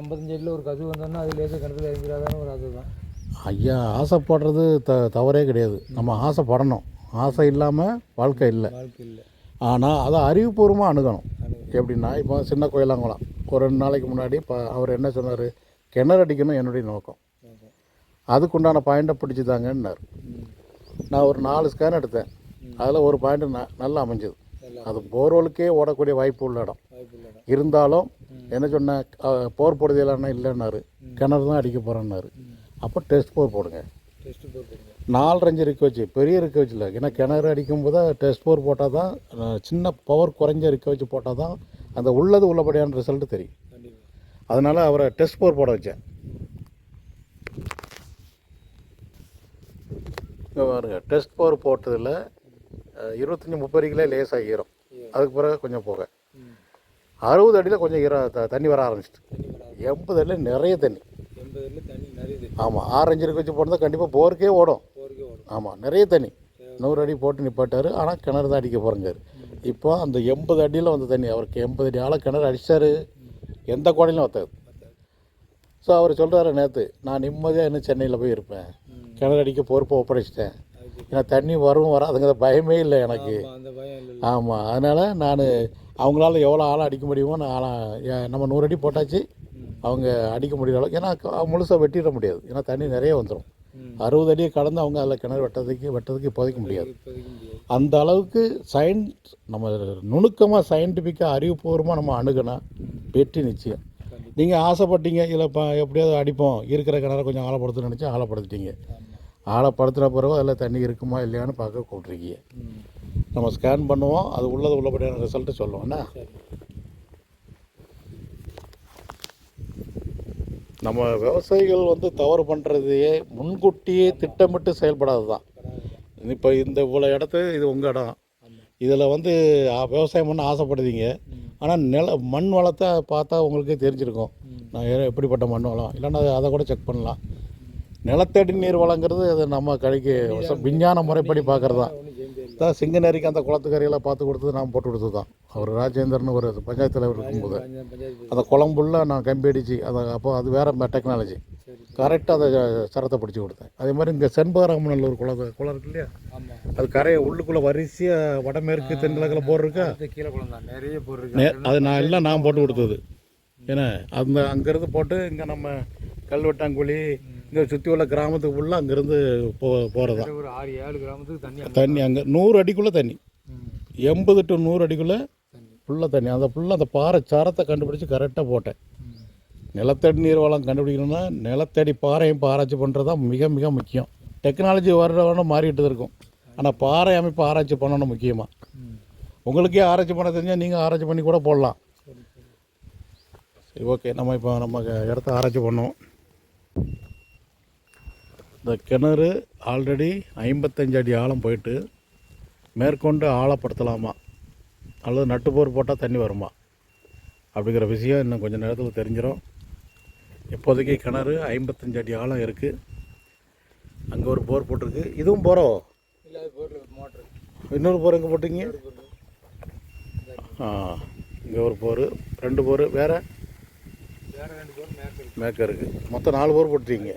55 அடியில் ஒரு கது வந்தோன்னா அது லேசாக கிணத்துல இறங்கிறாதான ஒரு அதுதான். ஐயா ஆசைப்படுறது தவறே கிடையாது. நம்ம ஆசைப்படணும். ஆசை இல்லாமல் வாழ்க்கை இல்லை. ஆனால் அதை அறிவுபூர்வமாக அணுகணும். எப்படின்னா இப்போ சின்ன கோயிலாங்குளம் ஒரு 2 நாளைக்கு முன்னாடி அவர் என்ன சொன்னார், கிணறு அடிக்கணும் என்னுடைய நோக்கம், அதுக்குண்டான பாயிண்ட்டை பிடிச்சி தாங்கன்னார். நான் ஒரு 4 ஸ்கேன் எடுத்தேன். அதில் ஒரு பாயிண்ட்டு நல்லா அமைஞ்சது. அது போர்வெலுக்கே ஓடக்கூடிய வாய்ப்பு உள்ள இடம் இருந்தாலும் என்ன சொன்னேன், போர் போடுதலான்னா இல்லைன்னாரு, கிணறு தான் அடிக்க போகிறேன்னாரு. அப்போ டெஸ்ட் போர் போடுங்க. 4.5 இருக்க வச்சு, பெரிய இருக்க வச்சு இல்லை, ஏன்னா கிணறு அடிக்கும்போது டெஸ்ட் போர் போட்டால் தான், சின்ன பவர் குறைஞ்ச இருக்க வச்சு போட்டால் தான் அந்த உள்ளபடியான ரிசல்ட்டு தெரியும். அதனால் அவரை டெஸ்ட் போர் போட வச்சேன். பாருங்க, டெஸ்ட் போர் போட்டதில் 25-30 அடிகளே லேசாக ஈரம், அதுக்கு பிறகு கொஞ்சம் போக 60 அடியில் கொஞ்சம் தண்ணி வர ஆரம்பிச்சிட்டு, 80 அடியில் நிறைய தண்ணி. ஆமாம், 6.5 இருக்க வச்சு போட்டால் கண்டிப்பாக போருக்கே ஓடும். ஆமாம், நிறைய தண்ணி. 100 அடி போட்டு நிப்பாட்டார். ஆனால் கிணறு தான் அடிக்க போகிறேங்காரு. இப்போ அந்த 80 அடியில் வந்த தண்ணி, அவருக்கு 80 அடி ஆழ கிணறு அடிச்சார், எந்த கோடையிலும் வத்தாது. ஸோ அவர் சொல்கிறாரு, நேற்று நான் நிம்மதியாக இன்னும் சென்னையில் போய் இருப்பேன், கிணறு அடிக்க பொறுப்பை ஒப்படைச்சிட்டேன், ஏன்னா தண்ணி வரும் வராதுங்கிற பயமே இல்லை எனக்கு. ஆமாம், அதனால் நான் அவங்களால எவ்வளோ ஆழம் அடிக்க முடியுமோ நம்ம 100 அடி போட்டாச்சு, அவங்க அடிக்க முடியல. ஏன்னா முழுசாக வெட்டிட முடியாது, ஏன்னா தண்ணி நிறைய வந்துடும். 60 அடியை கடந்து அவங்க அதில் கிணறு வெட்டதுக்கு இப்போதைக்க முடியாது. அந்த அளவுக்கு நம்ம நுணுக்கமாக சயின்டிஃபிக்காக அறிவுபூர்வமாக நம்ம அணுகுனா வெற்றி நிச்சயம். நீங்கள் ஆசைப்பட்டீங்க, இதில் எப்படியாவது அடிப்போம், இருக்கிற கிணறை கொஞ்சம் ஆழப்படுத்தணும்னு நினச்சி ஆழப்படுத்திட்டீங்க. ஆழப்படுத்துகிற பிறகு அதில் தண்ணி இருக்குமா இல்லையான்னு பார்க்க கூப்பிட்ருக்கீங்க. நம்ம ஸ்கேன் பண்ணுவோம், அது உள்ளபடியான ரிசல்ட்டு சொல்லுவோம்ண்ணா. நம்ம விவசாயிகள் தவறு பண்ணுறதையே முன்கூட்டியே திட்டமிட்டு செயல்படாது தான். இப்போ இந்த இவ்வளோ இடத்து இது உங்கள் இடம், இதில் விவசாயம் பண்ண ஆசைப்படுவீங்க. ஆனால் மண் வளத்தை பார்த்தா உங்களுக்கே தெரிஞ்சிருக்கும், நான் எப்படிப்பட்ட மண் வளம் இல்லைன்னா அதை கூட செக் பண்ணலாம். நிலத்தடி நீர் வளங்கிறது அது நம்ம கடைக்கு விஞ்ஞான முறைப்படி பார்க்குறது தான். சிங்கநேரிக்கு அந்த குளத்துக்கரையெல்லாம் பார்த்து கொடுத்தது நான் போட்டு கொடுத்தது தான். அவர் ராஜேந்திரன் ஒரு பஞ்சாயத்து தலைவர் இருக்கும்போது அந்த குளம்புள்ள நான் கம்பி அடித்து அப்போ அது வேறு டெக்னாலஜி கரெக்டாக அதை சரத்தை பிடிச்சி கொடுத்தேன். அதே மாதிரி இங்கே செண்பகராமனில் ஒரு குளம் இருக்கு இல்லையா, அது கரையை உள்ளுக்குள்ளே வரிசையாக வடமேற்கு தென்கிழக்கில் போர் இருக்கா, அது நான் போட்டு கொடுத்தது. ஏன்னா அங்கேருந்து போட்டு இங்கே நம்ம கல்வெட்டாங்குழி இங்கே சுற்றி உள்ள கிராமத்துக்கு ஃபுல்லாக அங்கேருந்து போகிறது தான். ஒரு 6-7 கிராமத்துக்கு தண்ணி அங்கே 100 அடிக்குள்ளே தண்ணி, 80 to 100 அடிக்குள்ளே ஃபுல்லாக தண்ணி. அந்த பாறை சாரத்தை கண்டுபிடிச்சி கரெக்டாக போட்டேன். நிலத்தடி நீர் வளம் கண்டுபிடிக்கணும்னா நிலத்தடி பாறையும் ஆராய்ச்சி பண்ணுறது தான் மிக மிக முக்கியம். டெக்னாலஜி வர்றவன மாறிட்டு இருக்கும், ஆனால் பாறை அமைப்பு ஆராய்ச்சி பண்ணணும் முக்கியமாக. உங்களுக்கே ஆராய்ச்சி பண்ண தெரிஞ்சால் நீங்கள் ஆராய்ச்சி பண்ணி கூட போடலாம். சரி, ஓகே, நம்ம இடத்த ஆராய்ச்சி பண்ணுவோம். இந்த கிணறு ஆல்ரெடி 55 அடி ஆழம் போயிட்டு மேற்கொண்டு ஆழப்படுத்தலாமா அல்லது நட்டுப்போர் போட்டால் தண்ணி வருமா அப்படிங்கிற விஷயம் இன்னும் கொஞ்சம் நேரத்தில் தெரிஞ்சிடும். இப்போதைக்கு கிணறு 55 அடி ஆழம் இருக்குது. அங்கே ஒரு போர் போட்டிருக்கு, இதுவும் போரோ இன்னொரு போர் எங்கே போட்டிங்க? இங்கே ஒரு போர், 2 போர் வேறு மேற்க இருக்குது. மொத்தம் 4 போர் போட்டுருக்கீங்க.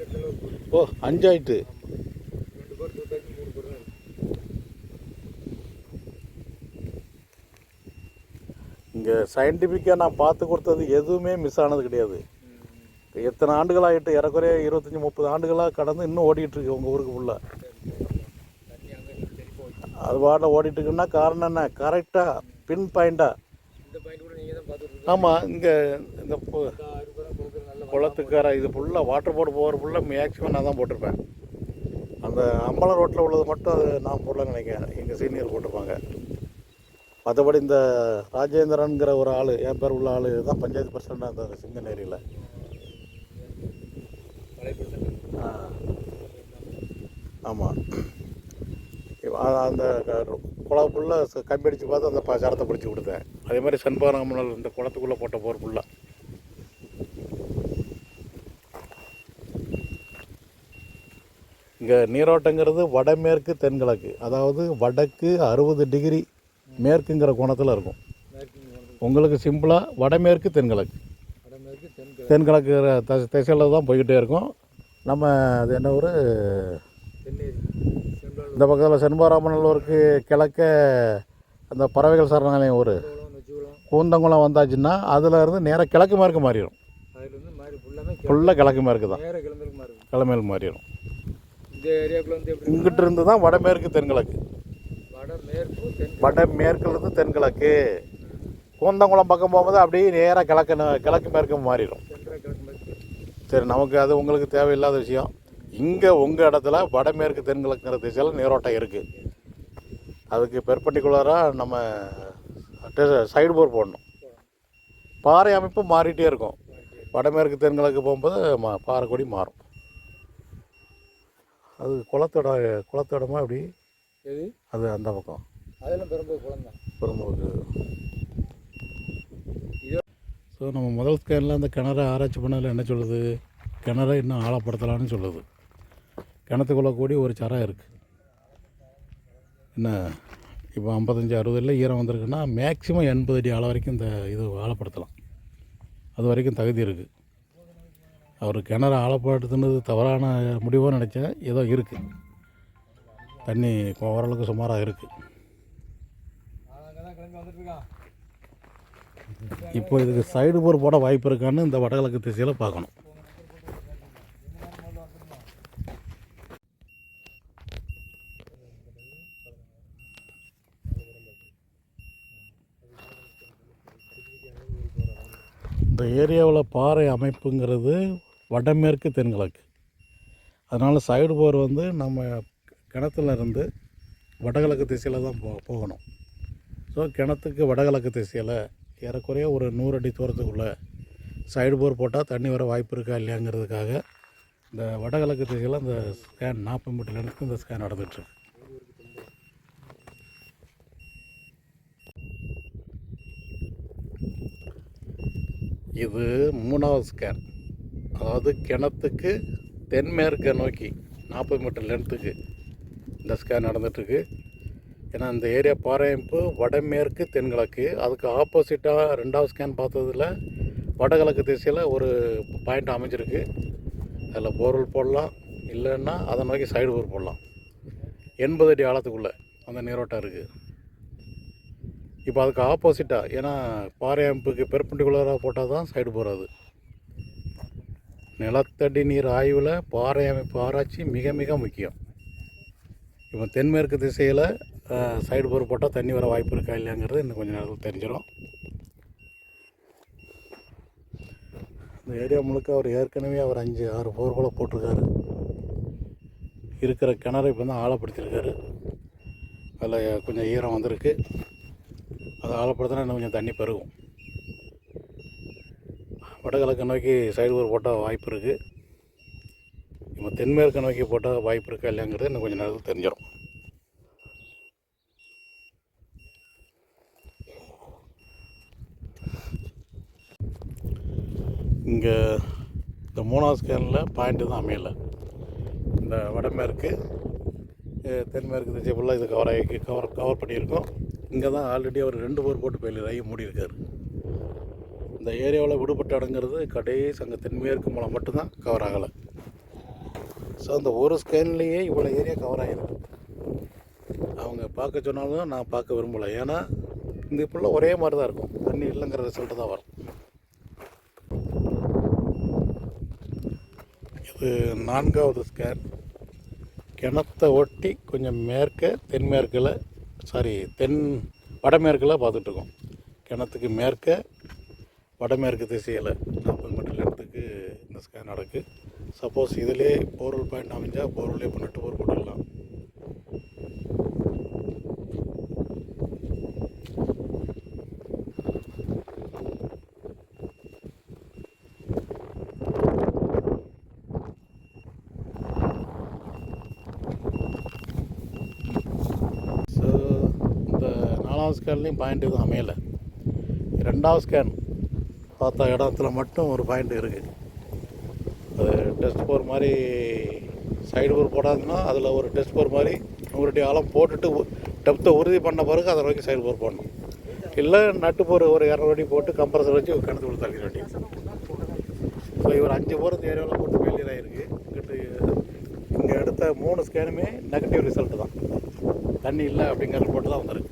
ஓ, 5 ஆயிட்டு. இங்கே சயின்டிஃபிக்காக நான் பார்த்து கொடுத்தது எதுவுமே மிஸ் ஆனது கிடையாது. எத்தனை ஆண்டுகள் ஆகிட்டு, ஏறக்குறைய 25-30 ஆண்டுகளாக கடந்து இன்னும் ஓடிட்டுருக்கு உங்கள் ஊருக்கு ஃபுல்லாக. அது பாட்டில் ஓடிட்டுருக்குன்னா காரணம் என்ன, கரெக்டாக பின் பாயிண்ட்டாக. ஆமாம், இங்கே இந்த குளத்துக்கார இது ஃபுல்லாக வாட்டர் போர்டு போகிற ஃபுல்லாக மேக்ஸிமம் நான் தான் போட்டிருப்பேன். அந்த அம்பலம் ரோட்டில் உள்ளது மட்டும் அது நான் போடலன்னு நினைக்கிறேன், எங்கள் சீனியர் போட்டிருப்பாங்க. மற்றபடி இந்த ராஜேந்திரன்கிற ஒரு ஆள், என் பேர் உள்ள ஆள் தான் பஞ்சாயத்து பிரசிடண்டாக இருந்தார் சிங்கநேரியில். ஆமாம், அந்த குளம் ஃபுல்லாக கம்பி அடித்து பார்த்து அந்த சரத்தை பிடிச்சி கொடுத்தேன். அதே மாதிரி செண்பகராமனில் இந்த குளத்துக்குள்ளே போட்ட போர் ஃபுல்லாக. இங்கே நீரோட்டங்கிறது வடமேற்கு தென்கிழக்கு, அதாவது வடக்கு 60 டிகிரி மேற்குங்கிற கோணத்தில் இருக்கும். உங்களுக்கு சிம்பிளாக வடமேற்கு தென்கிழக்கு. தென்கிழக்கு திசையில் தான் போய்கிட்டே இருக்கும். நம்ம அது என்ன ஊர், தென்னேரி செம்பல் இந்த பக்கத்தில் செண்பகராமநல்லூருக்கு கிழக்க அந்த பறவைகள் சரணாலயம் ஊர் வச்சுக்கலாம். கூந்தங்குளம் வந்தாச்சுன்னா அதில் இருந்து நேராக கிழக்கு மேற்கு மாறிடும். அதுலேருந்து மாறி ஃபுல்லாமே ஃபுல்லாக கிழக்கு மேற்கு தான், நேராக கிளம்புறதுக்கு மாறி இருக்கும். கிழமையில் மாறிடும். இந்த ஏரியாவுக்குள்ள வந்து எப்படி இங்கிட்டு இருந்து தான் வடமேற்கு தென்கிழக்கு, வடமேற்கு தென் வடமேற்குலேருந்து தென்கிழக்கு. கூந்தங்குளம் பக்கம் போகும்போது அப்படியே நேராக கிழக்கு மேற்கு மாறிடும். தென்கிழக்கு கிழக்கு மேற்கு. சரி, நமக்கு அது உங்களுக்கு தேவையில்லாத விஷயம். இங்கே உங்கள் இடத்துல வடமேற்கு தென்கிழக்குங்கிற திசையில் நீரோட்டம் இருக்குது. அதுக்கு பெர்பெண்டிகுலராக நம்ம சைடு போர் போடணும். பாறை அமைப்பு மாறிட்டே இருக்கும். வடமேற்கு தென்கிழக்கு போகும்போது பாறை கொடி மாறும். அது குளத்தோடமா அப்படி எது அது அந்த பக்கம் அதெல்லாம் பெரும்போது குளம் தான். பெரும்போக்கு. ஸோ நம்ம முதல் ஸ்கேனில் அந்த கிணறை ஆராய்ச்சி பண்ணதில் என்ன சொல்லுது, கிணறை இன்னும் ஆழப்படுத்தலான்னு சொல்லுது. கிணத்துக்குள்ளே கூடி ஒரு சரம் இருக்குது. என்ன இப்போ 55-60 அடியில் ஈரம் வந்திருக்குன்னா மேக்ஸிமம் 80 அடி ஆழம் வரைக்கும் இந்த இது ஆழப்படுத்தலாம். அது வரைக்கும் தகுதி இருக்குது. அவர் கிணறு ஆழப்படுத்துனது தவறான முடிவாக நினச்சேன். ஏதோ இருக்குது, தண்ணி ஓரளவுக்கு சுமாராக இருக்குது. இப்போ இதுக்கு சைடு போர் போட வாய்ப்பு இருக்கான்னு இந்த வடகிழக்கு திசையில் பார்க்கணும். இந்த ஏரியாவில் பாறை அமைப்புங்கிறது வடமேற்கு தென்கிழக்கு. அதனால் சைடு போர் வந்து நம்ம கிணத்துல இருந்து வடகிழக்கு திசையில் தான் போகணும். ஸோ கிணத்துக்கு வடகிழக்கு திசையில் ஏறக்குறைய ஒரு 100 அடி தூரத்துக்குள்ளே சைடு போர் போட்டால் தண்ணி வர வாய்ப்பு இருக்கா இல்லையாங்கிறதுக்காக இந்த வடகிழக்கு திசையில் இந்த ஸ்கேன் 40 மீட்டர் லென்த்துக்கு இந்த ஸ்கேன் நடந்துகிட்ருக்கு. இது 3வது ஸ்கேன். அதாவது கிணத்துக்கு தென்மேற்கை நோக்கி 40 மீட்டர் லென்த்துக்கு இந்த ஸ்கேன் நடந்துகிட்ருக்கு. ஏன்னா இந்த ஏரியா பாறையமைப்பு வடமேற்கு தென்கிழக்கு. அதுக்கு ஆப்போசிட்டாக 2வது ஸ்கேன் பார்த்ததில் வடகிழக்கு திசையில் ஒரு பாயிண்ட் அமைஞ்சிருக்கு. அதில் போர்வெல் போடலாம், இல்லைன்னா அதை நோக்கி சைடு போர் போடலாம். 80 அடி ஆழத்துக்குள்ளே அந்த நீரோட்டம் இருக்குது. இப்போ அதுக்கு ஆப்போசிட்டாக, ஏன்னா பாறை அமைப்புக்கு பெர்பெண்டிகுலராக போட்டால் தான் சைடு போகிறது. நிலத்தடி நீர் ஆய்வில் பாறை அமைப்பு ஆராய்ச்சி மிக மிக முக்கியம். இப்போ தென்மேற்கு திசையில் சைடு போர் போட்டால் தண்ணி வர வாய்ப்பு இருக்கா இல்லையாங்கிறது இன்னும் கொஞ்சம் நேரத்தில் தெரிஞ்சிடும். இந்த ஏரியா முழுக்க அவர் ஏற்கனவே 5-6 போர் கூட போட்டிருக்காரு. இருக்கிற கிணறு இப்போ தான் ஆழப்படுத்தியிருக்காரு. அதில் கொஞ்சம் ஈரம் வந்திருக்கு. அதை ஆழப்படுத்தினா இன்னும் கொஞ்சம் தண்ணி பெருகும். வடகிழக்கு நோக்கி சைடு போர் போட்டால் வாய்ப்பு இருக்குது. இப்போ தென்மேற்கு நோக்கி போட்டால் வாய்ப்பு இருக்கா இல்லையாங்கிறது இன்னும் கொஞ்சம் நேரத்தில் தெரிஞ்சிடும். இங்கே இந்த 3வது ஸ்கேனில் பாயிண்ட்டு தான் அமையலை. இந்த வடமேற்கு தென்மேற்கு திசை ஃபுல்லாக இது கவர் பண்ணியிருக்கோம். இங்கே தான் ஆல்ரெடி அவர் 2 போர் போட்டு ஃபெயிலியர் ஆகி மூடியிருக்கார். இந்த ஏரியாவில் விடுபட்ட இடங்கிறது கடைசி அங்கே தென்மேற்கு மூலம் மட்டும்தான் கவர் ஆகலை. ஸோ அந்த ஒரு ஸ்கேன்லேயே இவ்வளோ ஏரியா கவர் ஆகிருக்கு. அவங்க பார்க்க சொன்னாலும் நான் பார்க்க விரும்பலை. ஏன்னா இந்த ஃபுல்லாக ஒரே மாதிரி தான் இருக்கும். தண்ணி இல்லைங்கிற ரிசல்ட்டு தான் வரும். இது 4வது ஸ்கேன். கிணத்தை ஒட்டி கொஞ்சம் தென்மேற்கில் வடமேற்கில் பார்த்துட்ருக்கோம். கிணத்துக்கு மேற்க வடமேற்கு திசையில் 40 மீட்டர் லென்த்துக்கு இந்த ஸ்கேன் நடக்குது. சப்போஸ் இதிலே போர்வெல் பாயிண்ட் அமைஞ்சால் போர்வெல்லே இப்போ நட்டு போர் போட்டுடலாம். ஸோ இந்த 4வது ஸ்கேன்லேயும் பாயிண்ட் எதுவும் அமையலை. 2வது ஸ்கேன் பார்த்த இடத்துல மட்டும் ஒரு பாயிண்ட் இருக்குது. அது டெஸ்ட் போர் மாதிரி சைடு போர் போடாதுன்னா அதில் ஒரு டெஸ்ட் போர் மாதிரி 100 அடி ஆழம் போட்டுட்டு டெப்த்தை உறுதி பண்ண பிறகு அதை நோக்கி சைடு போர் போடணும். இல்லை நட்டு போர் ஒரு 200 அடி போட்டு கம்ப்ரஸர் வச்சு கிணத்துக்குள்ள தள்ளிட வேண்டியது. ஸோ இவர் 5 போர் இந்த ஏரியாவில் போட்டு ஃபெயிலியர் ஆகிருக்கு. இங்கே எடுத்த 3 ஸ்கேனுமே நெகட்டிவ் ரிசல்ட்டு தான். தண்ணி இல்லை அப்படிங்கிற ரிப்போர்ட்டு தான் வந்திருக்கு.